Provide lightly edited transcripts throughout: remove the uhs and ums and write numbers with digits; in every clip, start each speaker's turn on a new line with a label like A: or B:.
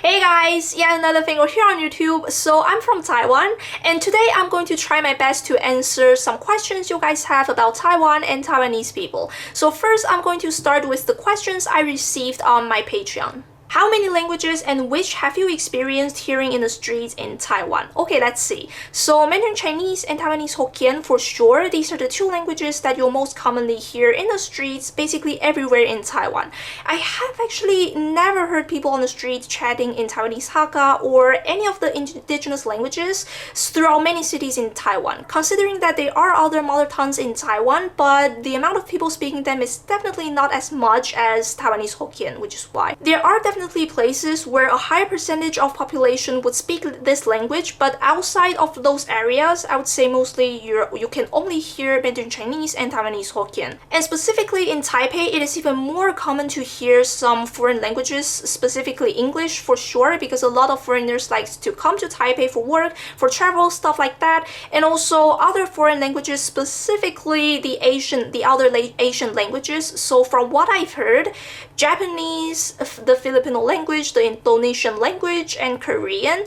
A: Hey guys, yet another thing here on YouTube. So I'm from Taiwan, and today I'm going to try my best to answer some questions you guys have about Taiwan and Taiwanese people. So first, I'm going to start with the questions I received on my Patreon. How many languages and which have you experienced hearing in the streets in Taiwan? Okay, let's see. So Mandarin Chinese and Taiwanese Hokkien for sure. These are the two languages that you'll most commonly hear in the streets, basically everywhere in Taiwan. I have actually never heard people on the street chatting in Taiwanese Hakka or any of the indigenous languages throughout many cities in Taiwan. Considering that there are other mother tongues in Taiwan, but the amount of people speaking them is definitely not as much as Taiwanese Hokkien, which is why. There are definitely places where a higher percentage of population would speak this language, but outside of those areas, I would say mostly you can only hear Mandarin Chinese and Taiwanese Hokkien. And specifically in Taipei, it is even more common to hear some foreign languages, specifically English for sure, because a lot of foreigners like to come to Taipei for work, for travel, stuff like that, and also other foreign languages, specifically the other Asian languages. So from what I've heard, Japanese, the Filipino language, the Indonesian language, and Korean.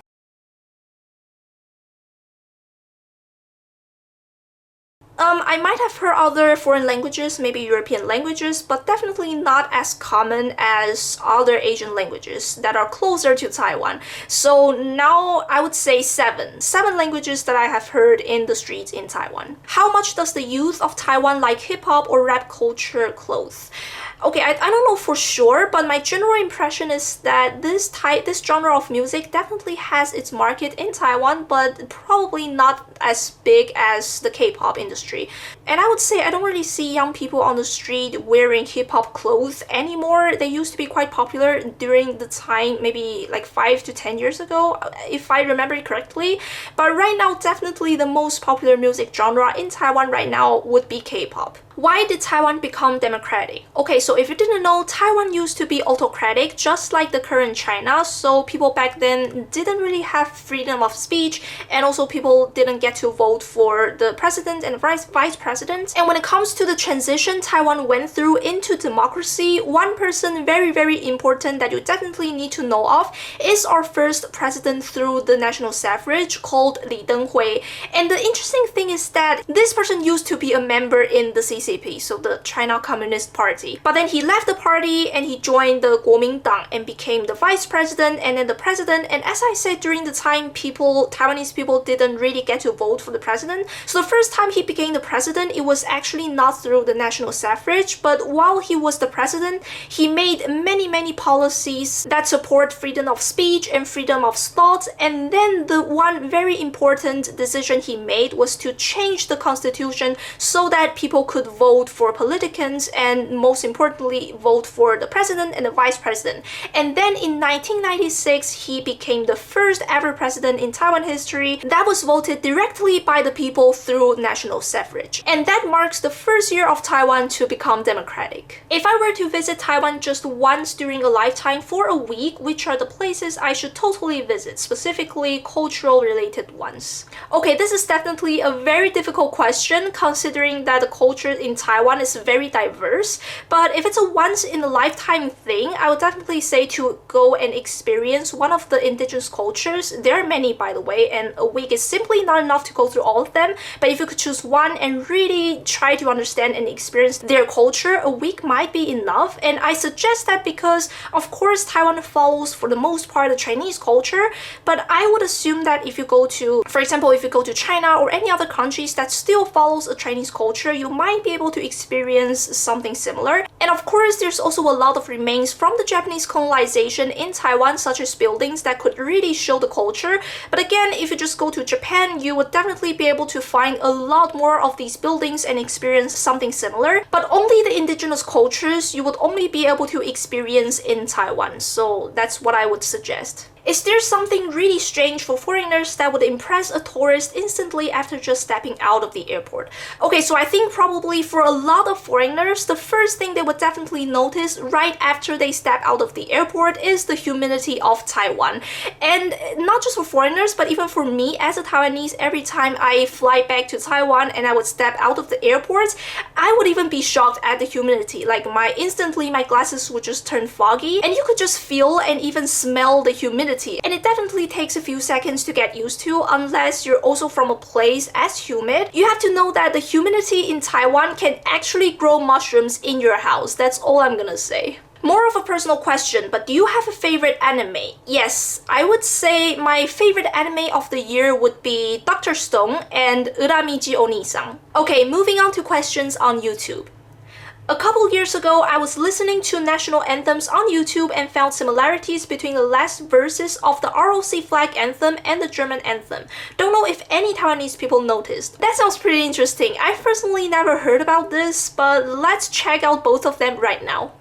A: I might have heard other foreign languages, maybe European languages, but definitely not as common as other Asian languages that are closer to Taiwan. So now I would say seven languages that I have heard in the streets in Taiwan. How much does the youth of Taiwan like hip-hop or rap culture clothes? Okay, I don't know for sure, but my general impression is that this genre of music definitely has its market in Taiwan, but probably not as big as the K-pop industry. And I would say I don't really see young people on the street wearing hip-hop clothes anymore. They used to be quite popular during the time, maybe like 5 to 10 years ago, if I remember it correctly. But right now, definitely the most popular music genre in Taiwan right now would be K-pop. Why did Taiwan become democratic? Okay, so if you didn't know, Taiwan used to be autocratic, just like the current China. So people back then didn't really have freedom of speech, and also people didn't get to vote for the president and vice president. And when it comes to the transition Taiwan went through into democracy, one person very important that you definitely need to know of is our first president through the national suffrage, called Li Denghui. And the interesting thing is that this person used to be a member in the CCP, so the China Communist Party. But then he left the party and he joined the Kuomintang and became the vice president and then the president. And as I said, during the time Taiwanese people didn't really get to vote for the president. So the first time he became the president, it was actually not through the national suffrage, but while he was the president, he made many policies that support freedom of speech and freedom of thought. And then the one very important decision he made was to change the constitution so that people could vote for politicians and most importantly vote for the president and the vice president. And then in 1996 he became the first ever president in Taiwan history that was voted directly by the people through national suffrage. And that marks the first year of Taiwan to become democratic. If I were to visit Taiwan just once during a lifetime for a week, which are the places I should totally visit, specifically cultural related ones? Okay, this is definitely a very difficult question considering that the culture in Taiwan is very diverse, but if it's a once in a lifetime thing, I would definitely say to go and experience one of the indigenous cultures. There are many, by the way, and a week is simply not enough to go through all of them, but if you could choose one and really try to understand and experience their culture, a week might be enough. And I suggest that because of course Taiwan follows for the most part the Chinese culture, but I would assume that if you go to, for example, if you go to China or any other countries that still follows a Chinese culture, you might be able to experience something similar. And of course, there's also a lot of remains from the Japanese colonization in Taiwan, such as buildings that could really show the culture. But again, if you just go to Japan, you would definitely be able to find a lot more of these buildings and experience something similar. But only the indigenous cultures you would only be able to experience in Taiwan. So that's what I would suggest. Is there something really strange for foreigners that would impress a tourist instantly after just stepping out of the airport? Okay, so I think probably for a lot of foreigners, the first thing they would definitely notice right after they step out of the airport is the humidity of Taiwan. And not just for foreigners, but even for me as a Taiwanese, every time I fly back to Taiwan and I would step out of the airport, I would even be shocked at the humidity. Like instantly my glasses would just turn foggy and you could just feel and even smell the humidity. And it definitely takes a few seconds to get used to unless you're also from a place as humid. You have to know that the humidity in Taiwan can actually grow mushrooms in your house. That's all I'm gonna say. More of a personal question, but do you have a favorite anime? Yes, I would say my favorite anime of the year would be Dr. Stone and Uramiji Onisan. Okay, moving on to questions on YouTube. A couple years ago, I was listening to national anthems on YouTube and found similarities between the last verses of the ROC flag anthem and the German anthem. Don't know if any Taiwanese people noticed. That sounds pretty interesting. I've personally never heard about this, but let's check out both of them right now.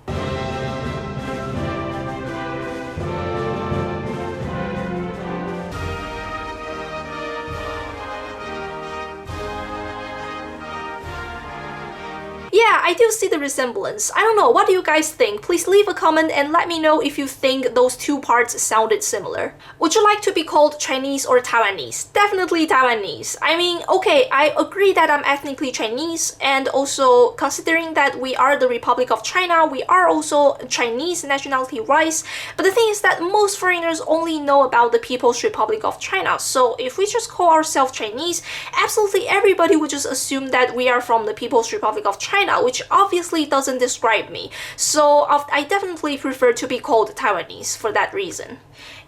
A: Yeah, I do see the resemblance. I don't know, what do you guys think? Please leave a comment and let me know if you think those two parts sounded similar. Would you like to be called Chinese or Taiwanese? Definitely Taiwanese. I mean, okay, I agree that I'm ethnically Chinese, and also considering that we are the Republic of China, we are also Chinese nationality-wise, but the thing is that most foreigners only know about the People's Republic of China, so if we just call ourselves Chinese, absolutely everybody would just assume that we are from the People's Republic of China, which obviously doesn't describe me. So I definitely prefer to be called Taiwanese for that reason.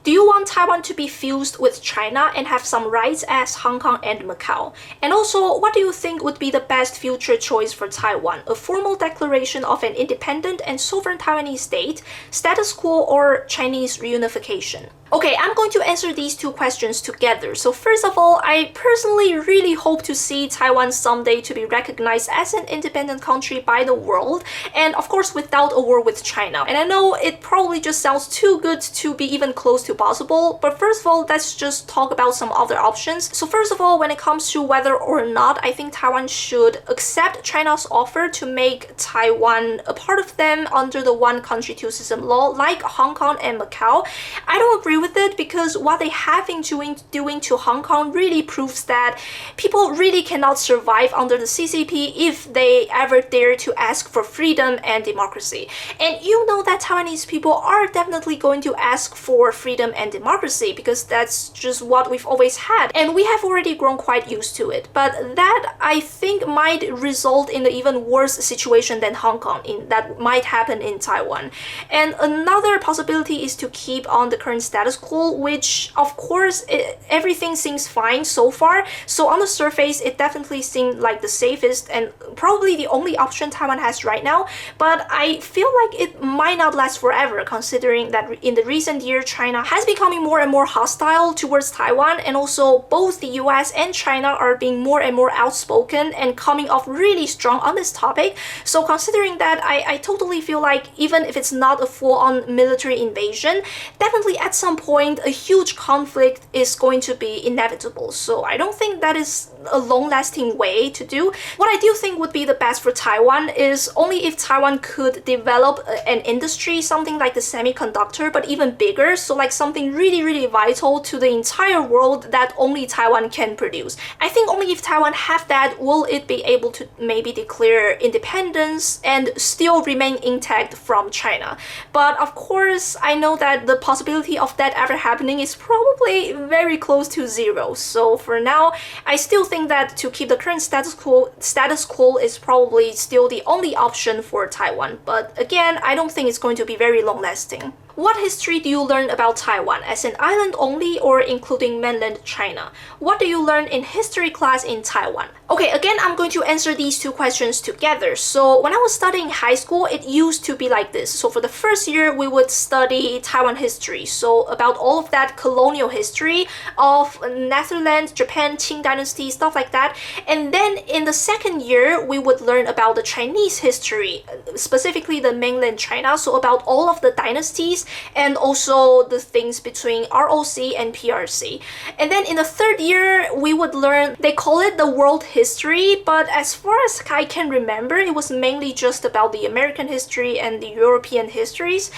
A: Do you want Taiwan to be fused with China and have some rights as Hong Kong and Macau? And also, what do you think would be the best future choice for Taiwan? A formal declaration of an independent and sovereign Taiwanese state, status quo, or Chinese reunification? Okay, I'm going to answer these two questions together. So first of all, I personally really hope to see Taiwan someday to be recognized as an independent country by the world, and of course without a war with China. And I know it probably just sounds too good to be even close to possible, but first of all, let's just talk about some other options. So first of all, when it comes to whether or not I think Taiwan should accept China's offer to make Taiwan a part of them under the one country two system law like Hong Kong and Macau, I don't agree with it, because what they have been doing to Hong Kong really proves that people really cannot survive under the CCP if they ever dare to ask for freedom and democracy. And you know that Taiwanese people are definitely going to ask for freedom and democracy, because that's just what we've always had, and we have already grown quite used to it. But that, I think, might result in an even worse situation than Hong Kong that might happen in Taiwan. And another possibility is to keep on the current status quo, which of course everything seems fine so far. So on the surface, it definitely seemed like the safest and probably the only option Taiwan has right now. But I feel like it might not last forever, considering that in the recent year, China has becoming more and more hostile towards Taiwan, and also both the US and China are being more and more outspoken and coming off really strong on this topic. So considering that, I totally feel like even if it's not a full-on military invasion, definitely at some point a huge conflict is going to be inevitable. So I don't think that is a long-lasting way to do. What I do think would be the best for Taiwan is only if Taiwan could develop an industry, something like the semiconductor, but even bigger, so like something really vital to the entire world that only Taiwan can produce. I think only if Taiwan have that will it be able to maybe declare independence and still remain intact from China. But of course, I know that the possibility of that ever happening is probably very close to zero. So for now, I still think that to keep the current status quo is probably still the only option for Taiwan. But again, I don't think it's going to be very long lasting. What history do you learn about Taiwan, as an island only or including mainland China? What do you learn in history class in Taiwan? Okay, again, I'm going to answer these two questions together. So when I was studying high school, it used to be like this. So for the first year, we would study Taiwan history. So about all of that colonial history of Netherlands, Japan, Qing Dynasty, stuff like that. And then in the second year, we would learn about the Chinese history, specifically the mainland China. So about all of the dynasties things, and also the things between ROC and PRC. And then in the third year, we would learn, they call it the world history, but as far as I can remember, it was mainly just about the American history and the European histories.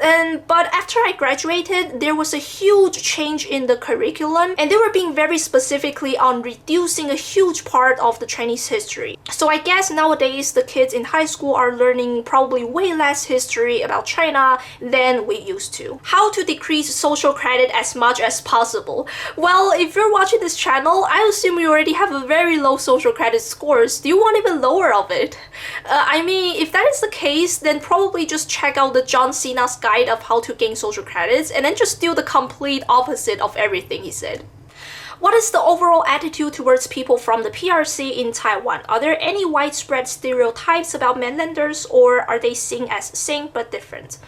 A: But after I graduated, there was a huge change in the curriculum, and they were being very specifically on reducing a huge part of the Chinese history. So I guess nowadays the kids in high school are learning probably way less history about China than we used to. How to decrease social credit as much as possible? Well, if you're watching this channel, I assume you already have a very low social credit scores. Do you want even lower of it? I mean, if that is the case, then probably just check out the John Cena's guide of how to gain social credits and then just do the complete opposite of everything he said. What is the overall attitude towards people from the PRC in Taiwan? Are there any widespread stereotypes about mainlanders, or are they seen as same but different?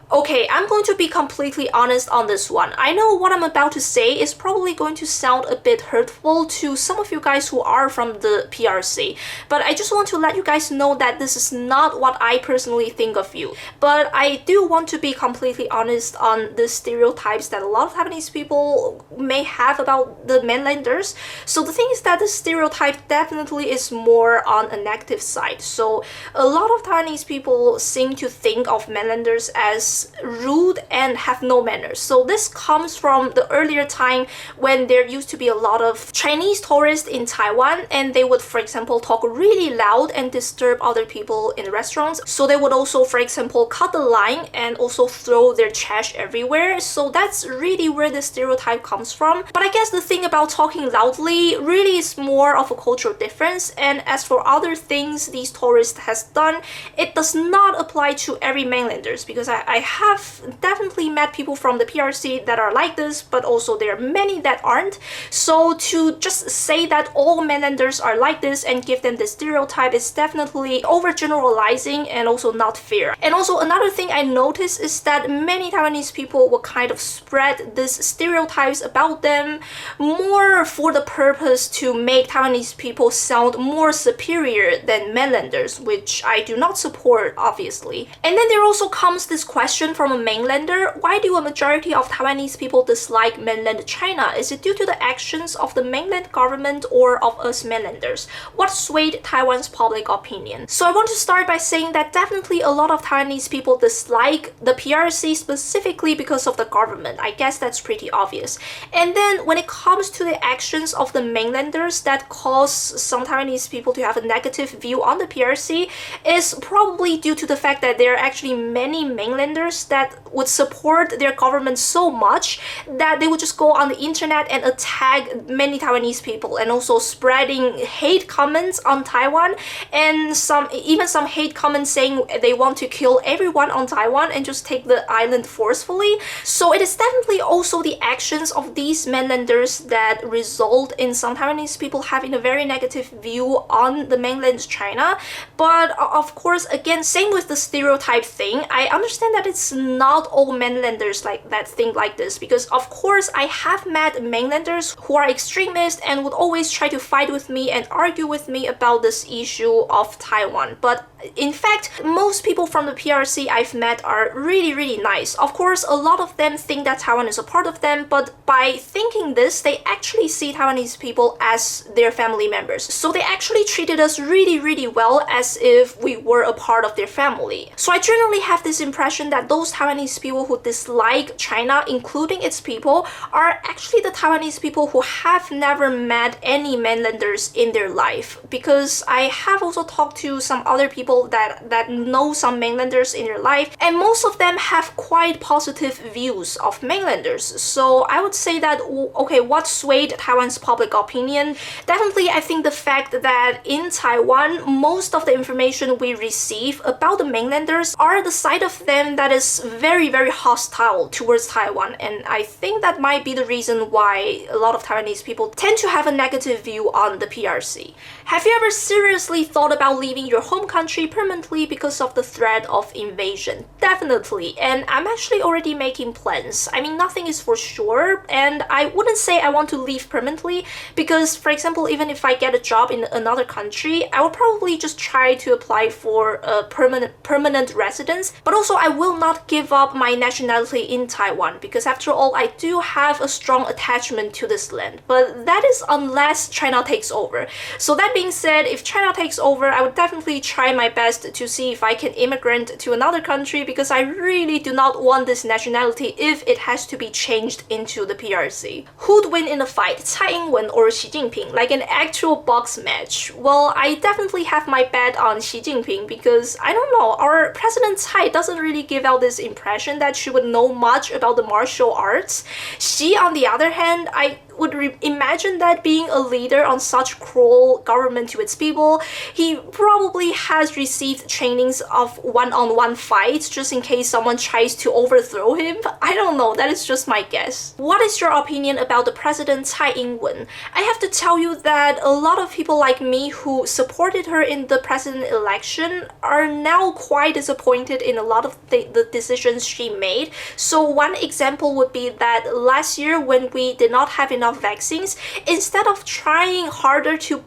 A: Okay, I'm going to be completely honest on this one. I know what I'm about to say is probably going to sound a bit hurtful to some of you guys who are from the PRC, but I just want to let you guys know that this is not what I personally think of you. But I do want to be completely honest on the stereotypes that a lot of Taiwanese people may have about the mainlanders. So the thing is that the stereotype definitely is more on a negative side. So a lot of Taiwanese people seem to think of mainlanders as rude and have no manners. So this comes from the earlier time when there used to be a lot of Chinese tourists in Taiwan, and they would, for example, talk really loud and disturb other people in restaurants. So they would also, for example, cut the line and also throw their trash everywhere. So that's really where the stereotype comes from. But I guess the thing about talking loudly really is more of a cultural difference, and as for other things these tourists has done, it does not apply to every mainlanders, because I have definitely met people from the PRC that are like this, but also there are many that aren't. So to just say that all mainlanders are like this and give them the stereotype is definitely overgeneralizing and also not fair. And also another thing I noticed is that many Taiwanese people will kind of spread these stereotypes about them more for the purpose to make Taiwanese people sound more superior than mainlanders, which I do not support, obviously. And then there also comes this question from a mainlander: why do a majority of Taiwanese people dislike mainland China? Is it due to the actions of the mainland government or of us mainlanders? What swayed Taiwan's public opinion? So I want to start by saying that definitely a lot of Taiwanese people dislike the PRC specifically because of the government. I guess that's pretty obvious. And then when it comes to the actions of the mainlanders that cause some Taiwanese people to have a negative view on the PRC is probably due to the fact that there are actually many mainlanders that would support their government so much that they would just go on the internet and attack many Taiwanese people, and also spreading hate comments on Taiwan, and even some hate comments saying they want to kill everyone on Taiwan and just take the island forcefully. So it is definitely also the actions of these mainlanders that result in some Taiwanese people having a very negative view on the mainland China. But of course, again, same with the stereotype thing, I understand that it's not all mainlanders like that think like this, because of course I have met mainlanders who are extremists and would always try to fight with me and argue with me about this issue of Taiwan. But in fact, most people from the PRC I've met are really nice. Of course, a lot of them think that Taiwan is a part of them, but by thinking this, they actually see Taiwanese people as their family members. So they actually treated us really well, as if we were a part of their family. So I generally have this impression that those Taiwanese people who dislike China, including its people, are actually the Taiwanese people who have never met any mainlanders in their life. Because I have also talked to some other people that know some mainlanders in their life, and most of them have quite positive views of mainlanders. So I would say that, okay, what swayed Taiwan's public opinion? Definitely, I think the fact that in Taiwan, most of the information we receive about the mainlanders are the side of them that is very hostile towards Taiwan, and I think that might be the reason why a lot of Taiwanese people tend to have a negative view on the PRC. Have you ever seriously thought about leaving your home country country permanently because of the threat of invasion. Definitely. And I'm actually already making plans. I mean, nothing is for sure, and I wouldn't say I want to leave permanently because, for example, even if I get a job in another country, I will probably just try to apply for a permanent residence. But also, I will not give up my nationality in Taiwan because, after all, I do have a strong attachment to this land. But that is unless China takes over. So that being said, if China takes over, I would definitely try my best to see if I can immigrate to another country because I really do not want this nationality if it has to be changed into the PRC. Who'd win in a fight, Tsai Ing-wen or Xi Jinping? Like an actual box match? Well, I definitely have my bet on Xi Jinping because, I don't know, our President Tsai doesn't really give out this impression that she would know much about the martial arts. Xi, on the other hand, I would imagine that being a leader on such cruel government to its people, he probably has received trainings of one-on-one fights just in case someone tries to overthrow him. I don't know, that is just my guess. What is your opinion about the President Tsai Ing-wen? I have to tell you that a lot of people like me who supported her in the president election are now quite disappointed in a lot of the decisions she made. So one example would be that last year when we did not have enough vaccines, instead of trying harder to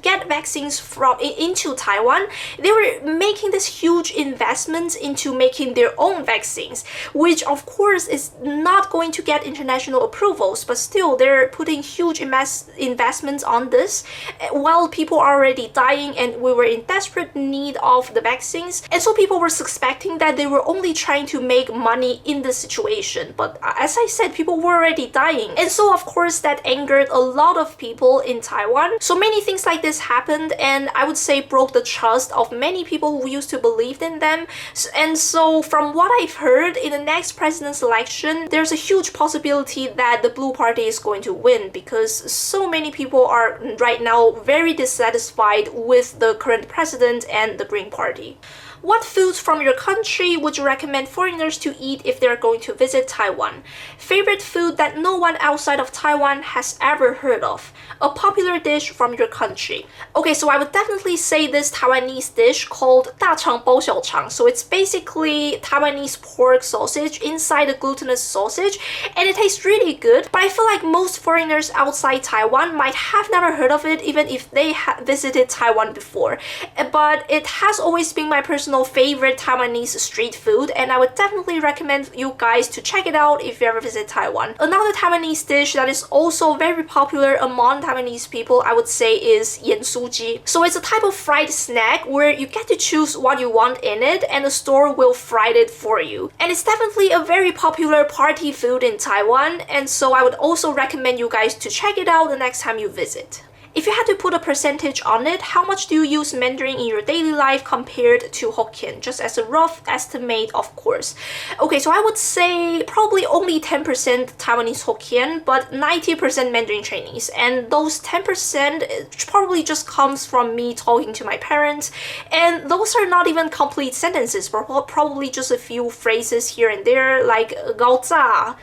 A: get vaccines into Taiwan, they were making this huge investments into making their own vaccines, which of course is not going to get international approvals, but still they're putting huge investments on this while people are already dying and we were in desperate need of the vaccines. And so people were suspecting that they were only trying to make money in this situation, but as I said, people were already dying. And so of course that angered a lot of people in Taiwan. So many things like this happened, and I would say broke the trust of many people who used to believe in them. And so from what I've heard, in the next president's election, there's a huge possibility that the Blue Party is going to win because so many people are right now very dissatisfied with the current president and the Green Party. What foods from your country would you recommend foreigners to eat if they're going to visit Taiwan? Favorite food that no one outside of Taiwan has ever heard of? A popular dish from your country. Okay, so I would definitely say this Taiwanese dish called 大肠包小肠. So it's basically Taiwanese pork sausage inside a glutinous sausage, and it tastes really good. But I feel like most foreigners outside Taiwan might have never heard of it even if they visited Taiwan before. But it has always been my personal favorite Taiwanese street food, and I would definitely recommend you guys to check it out if you ever visit Taiwan. Another Taiwanese dish that is also very popular among Taiwanese people, I would say, is yansuji. So it's a type of fried snack where you get to choose what you want in it and the store will fry it for you. And it's definitely a very popular party food in Taiwan, and so I would also recommend you guys to check it out the next time you visit. If you had to put a percentage on it, how much do you use Mandarin in your daily life compared to Hokkien? Just as a rough estimate, of course. Okay, so I would say probably only 10% Taiwanese Hokkien, but 90% Mandarin Chinese. And those 10% probably just comes from me talking to my parents. And those are not even complete sentences, probably just a few phrases here and there, like 搞炸,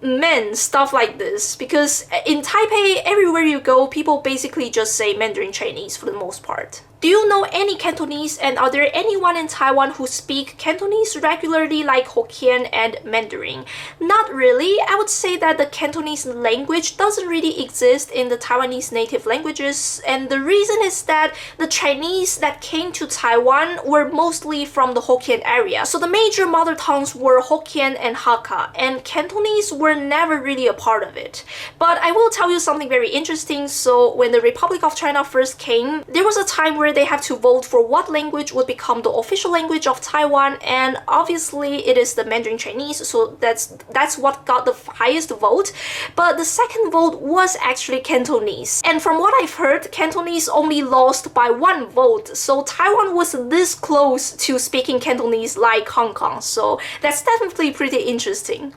A: men, stuff like this. Because in Taipei, everywhere you go, people basically just say Mandarin Chinese for the most part. Do you know any Cantonese, and are there anyone in Taiwan who speak Cantonese regularly like Hokkien and Mandarin? Not really. I would say that the Cantonese language doesn't really exist in the Taiwanese native languages, and the reason is that the Chinese that came to Taiwan were mostly from the Hokkien area. So the major mother tongues were Hokkien and Hakka, and Cantonese were never really a part of it. But I will tell you something very interesting. So when the Republic of China first came, there was a time where they have to vote for what language would become the official language of Taiwan, and obviously it is the Mandarin Chinese, so that's what got the highest vote. But the second vote was actually Cantonese, and from what I've heard, Cantonese only lost by 1 vote, so Taiwan was this close to speaking Cantonese like Hong Kong, so that's definitely pretty interesting.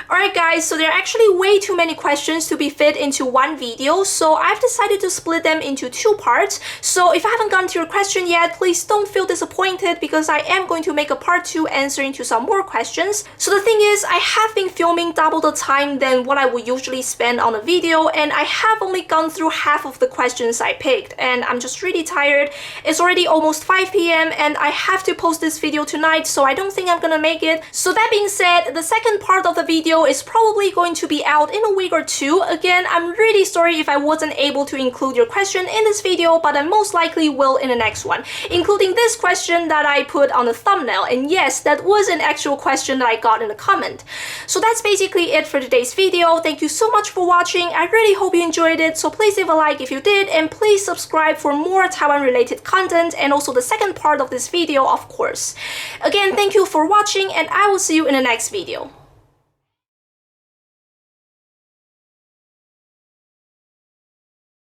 A: Alright guys, so there are actually way too many questions to be fit into one video, so I've decided to split them into two parts. So if I haven't gotten to your question yet, please don't feel disappointed because I am going to make a part 2 answering to some more questions. So the thing is, I have been filming double the time than what I would usually spend on a video, and I have only gone through half of the questions I picked, and I'm just really tired. It's already almost 5 p.m. and I have to post this video tonight, so I don't think I'm gonna make it. So that being said, the second part of the video is probably going to be out in a week or two. Again, I'm really sorry if I wasn't able to include your question in this video, but I most likely will in the next one, including this question that I put on the thumbnail. And yes, that was an actual question that I got in a comment. So that's basically it for today's video. Thank you so much for watching. I really hope you enjoyed it, so please leave a like if you did, and please subscribe for more Taiwan related content, and also the second part of this video, of course. Again, thank you for watching, and I will see you in the next video.